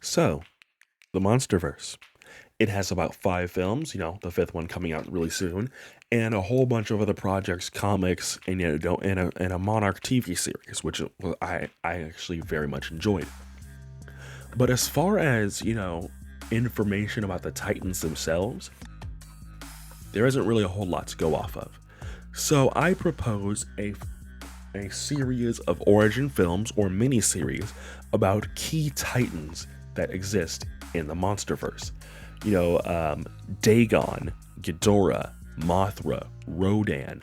So, the MonsterVerse. It has about 5 films, the fifth one coming out really soon, and a whole bunch of other projects, comics, and and a Monarch TV series, which I actually very much enjoyed. But as far as information about the Titans themselves, there isn't really a whole lot to go off of. So I propose a series of origin films or miniseries about key Titans that exist in the MonsterVerse. Dagon, Ghidorah, Mothra, Rodan,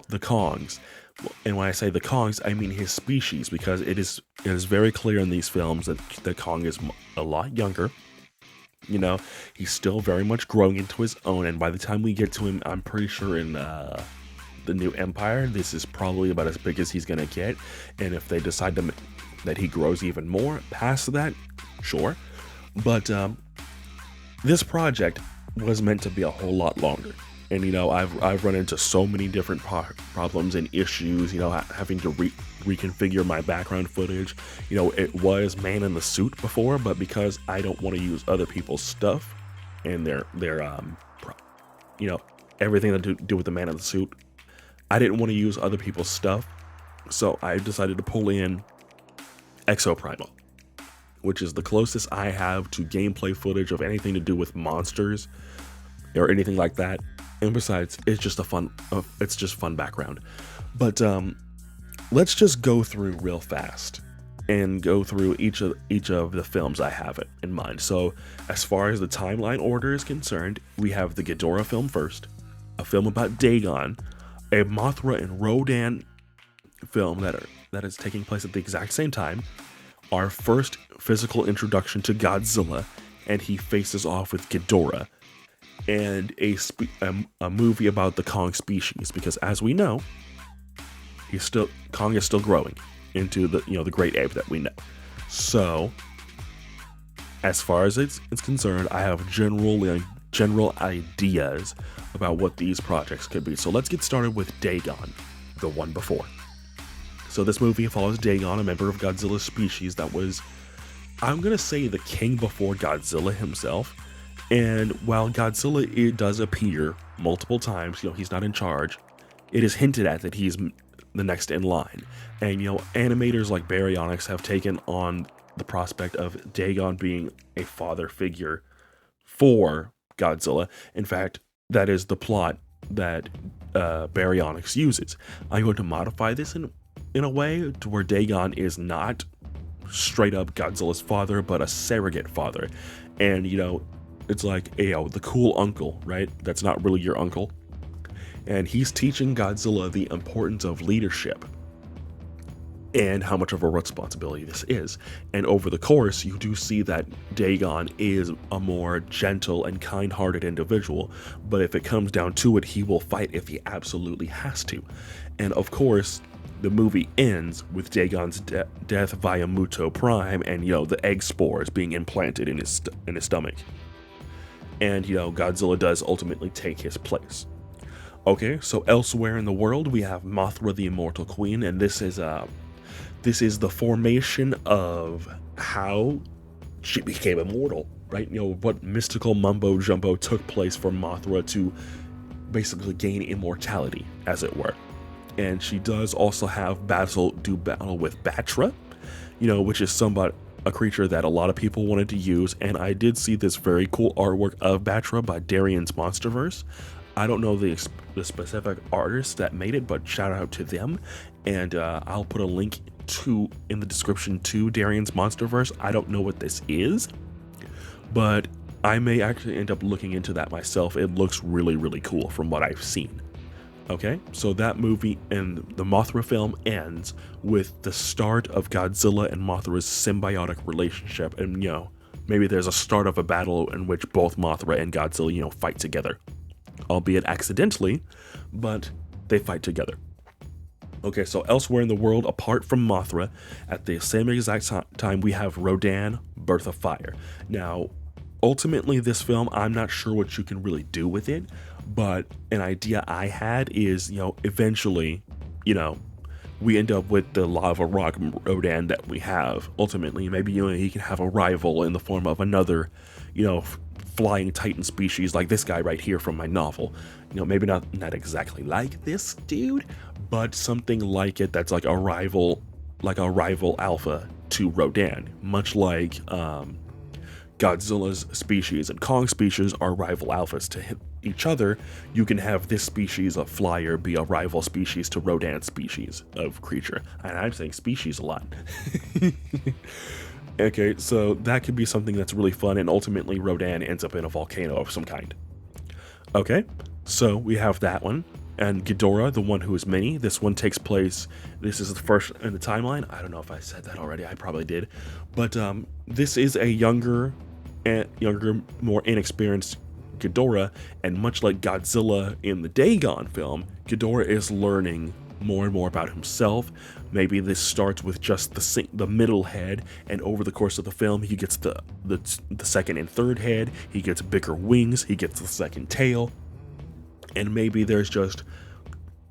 the Kongs. And when I say the Kongs, I mean his species, because it is very clear in these films that the Kong is a lot younger. He's still very much growing into his own, and by the time we get to him, I'm pretty sure in the new Empire, this is probably about as big as he's gonna get. And if they decide that he grows even more past that, sure. But this project was meant to be a whole lot longer. And I've run into so many different problems and issues. Having to reconfigure my background footage. It was Man in the Suit before, but because I don't want to use other people's stuff and everything to do with the Man in the Suit, I didn't want to use other people's stuff, so I decided to pull in Exoprimal, which is the closest I have to gameplay footage of anything to do with monsters or anything like that. And besides, it's just fun background. But let's just go through real fast and go through each of the films I have it in mind. So as far as the timeline order is concerned, we have the Ghidorah film first, a film about Dagon, a Mothra and Rodan film that is taking place at the exact same time, our first physical introduction to Godzilla, and he faces off with Ghidorah, and a movie about the Kong species, because as we know, Kong is still growing into the great ape that we know. So as far as it's concerned, I have general ideas about what these projects could be. So let's get started with Dagon, the one before. So this movie follows Dagon, a member of Godzilla's species that was, I'm gonna say, the king before Godzilla himself. And while Godzilla does appear multiple times, he's not in charge, it is hinted at that he's the next in line. And animators like Baryonyx have taken on the prospect of Dagon being a father figure for Godzilla. In fact, that is the plot that Baryonyx uses. I'm going to modify this in a way to where Dagon is not straight up Godzilla's father, but a surrogate father. And it's like, the cool uncle, right? That's not really your uncle. And he's teaching Godzilla the importance of leadership and how much of a responsibility this is. And over the course, you do see that Dagon is a more gentle and kind-hearted individual, but if it comes down to it, he will fight if he absolutely has to. And of course, the movie ends with Dagon's death via Muto Prime, and the egg spores being implanted in his stomach. And Godzilla does ultimately take his place. Okay, so elsewhere in the world, we have Mothra the Immortal Queen, and this is the formation of how she became immortal, right? What mystical mumbo jumbo took place for Mothra to basically gain immortality, as it were. And she does also have battle with Batra, which is a creature that a lot of people wanted to use. And I did see this very cool artwork of Batra by Darian's MonsterVerse. I don't know the specific artist that made it, but shout out to them. And I'll put a link in the description to Darian's MonsterVerse. I don't know what this is, but I may actually end up looking into that myself. It looks really, really cool from what I've seen. Okay, so that movie and the Mothra film ends with the start of Godzilla and Mothra's symbiotic relationship, and maybe there's a start of a battle in which both Mothra and Godzilla fight together, albeit accidentally, but they fight together. Okay, so elsewhere in the world, apart from Mothra, at the same exact time, we have Rodan, Birth of Fire. Now, ultimately, this film, I'm not sure what you can really do with it, but an idea I had is, eventually, we end up with the lava rock Rodan that we have. Ultimately, maybe he can have a rival in the form of another, flying titan species like this guy right here from my novel. Maybe not exactly like this dude, but something like it that's like a rival alpha to Rodan, much like Godzilla's species and Kong species are rival alphas to each other. You can have this species of flyer be a rival species to Rodan's species of creature. And I'm saying species a lot. Okay, so that could be something that's really fun, and ultimately Rodan ends up in a volcano of some kind. Okay, so we have that one. And Ghidorah, the one who is mini, this one takes place, this is the first in the timeline. I don't know if I said that already, I probably did. But this is a younger, more inexperienced Ghidorah, and much like Godzilla in the Dagon film, Ghidorah is learning more and more about himself. Maybe this starts with just the middle head, and over the course of the film, he gets the second and third head, he gets bigger wings, he gets the second tail. And maybe there's just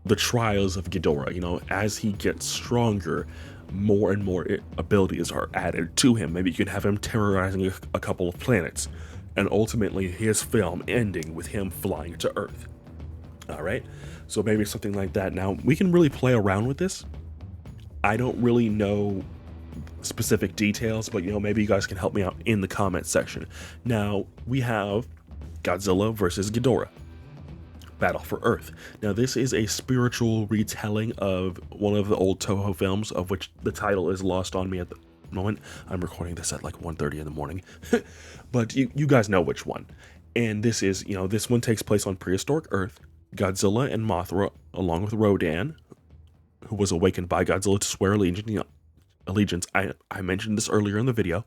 the trials of Ghidorah, as he gets stronger, more and more abilities are added to him. Maybe you can have him terrorizing a couple of planets, and ultimately his film ending with him flying to Earth. Alright, so maybe something like that. Now, we can really play around with this. I don't really know specific details, but maybe you guys can help me out in the comment section. Now, we have Godzilla versus Ghidorah. Battle for Earth. Now, this is a spiritual retelling of one of the old Toho films, of which the title is lost on me at the moment. I'm recording this at like 1:30 in the morning, but you guys know which one. And this is, this one takes place on prehistoric Earth. Godzilla and Mothra, along with Rodan, who was awakened by Godzilla to swear allegiance. I mentioned this earlier in the video,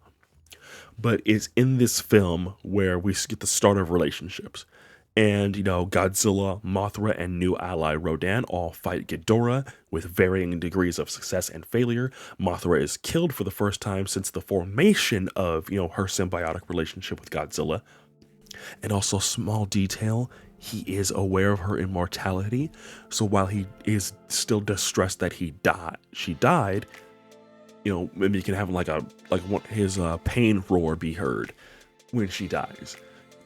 but it's in this film where we get the start of relationships. And, Godzilla, Mothra, and new ally Rodan all fight Ghidorah with varying degrees of success and failure. Mothra is killed for the first time since the formation of, her symbiotic relationship with Godzilla. And also, small detail, he is aware of her immortality. So while he is still distressed that she died, maybe you can have his pain roar be heard when she dies.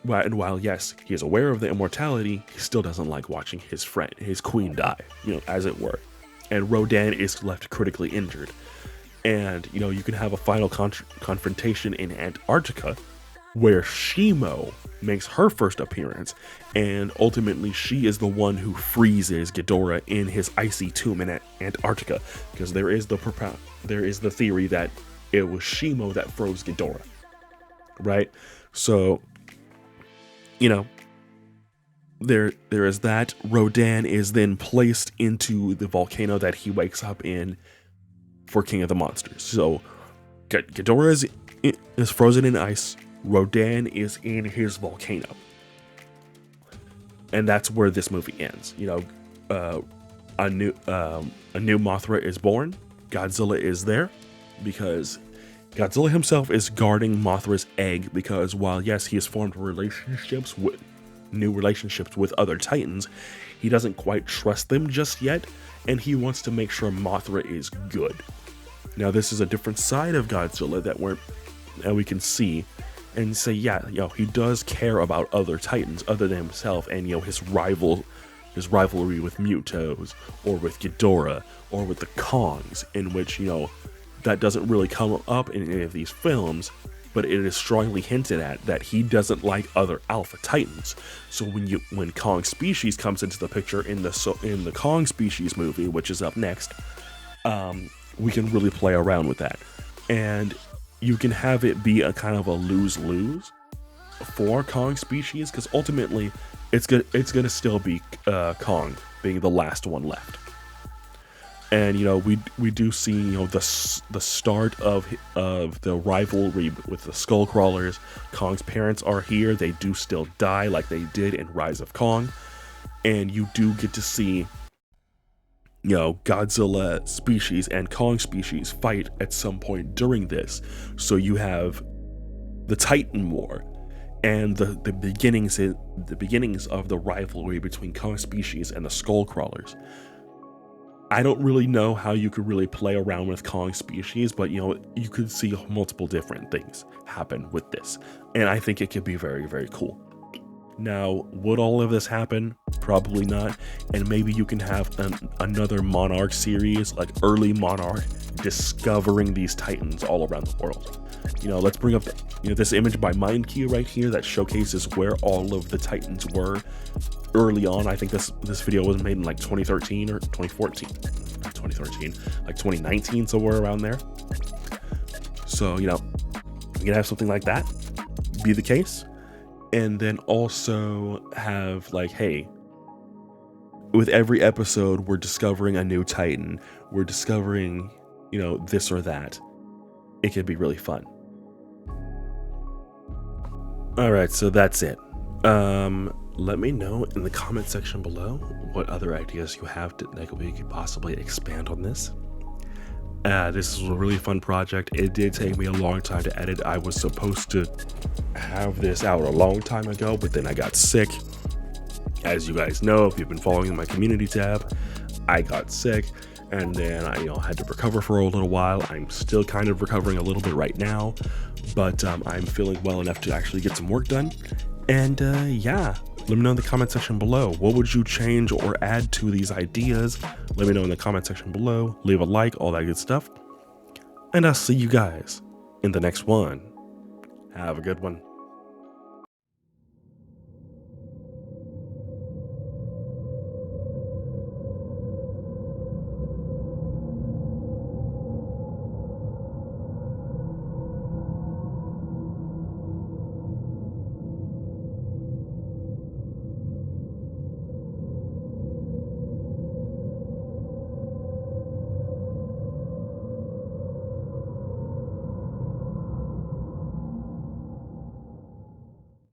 And while, yes, he is aware of the immortality, he still doesn't like watching his queen die, as it were. And Rodan is left critically injured. And, you can have a final confrontation in Antarctica, where Shimo makes her first appearance, and ultimately she is the one who freezes Ghidorah in his icy tomb in Antarctica, because there is the theory that it was Shimo that froze Ghidorah, right? So, there is that. Rodan is then placed into the volcano that he wakes up in for King of the Monsters. So Ghidorah is frozen in ice. Rodan is in his volcano. And that's where this movie ends. A new Mothra is born. Godzilla is there because Godzilla himself is guarding Mothra's egg, because while, yes, he has formed new relationships with other titans, he doesn't quite trust them just yet, and he wants to make sure Mothra is good. Now, this is a different side of Godzilla that we can see and say, yeah, he does care about other titans other than himself, and his rivalry with Mutos, or with Ghidorah, or with the Kongs, in which that doesn't really come up in any of these films, but it is strongly hinted at that he doesn't like other alpha titans. So when Kong species comes into the picture in the Kong species movie, which is up next, we can really play around with that, and you can have it be a kind of a lose-lose for Kong species, because ultimately it's gonna still be Kong being the last one left. And we do see the start of the rivalry with the skull crawlers. Kong's parents are here. They do still die like they did in Rise of Kong, and you do get to see Godzilla species and Kong species fight at some point during this. So you have the Titan War and the beginnings of the rivalry between Kong species and the skull crawlers. I don't really know how you could really play around with calling species, but you could see multiple different things happen with this. And I think it could be very, very cool. Now, would all of this happen? Probably not. And maybe you can have another Monarch series, like early Monarch, discovering these Titans all around the world. Let's bring up this image by MindKey right here that showcases where all of the Titans were early on. I think this video was made in like 2013 or 2014. Not 2013, like 2019, somewhere around there. So, you can have something like that be the case. And then also have like, hey, with every episode, we're discovering a new Titan. We're discovering, this or that. It could be really fun. All right, so that's it. Let me know in the comment section below what other ideas you have that we could possibly expand on this. This is a really fun project. It did take me a long time to edit. I was supposed to have this out a long time ago, but then I got sick. As you guys know, if you've been following my community tab, I got sick, and then I had to recover for a little while. I'm still kind of recovering a little bit right now, but I'm feeling well enough to actually get some work done. And yeah, let me know in the comment section below. What would you change or add to these ideas? Let me know in the comment section below. Leave a like, all that good stuff. And I'll see you guys in the next one. Have a good one.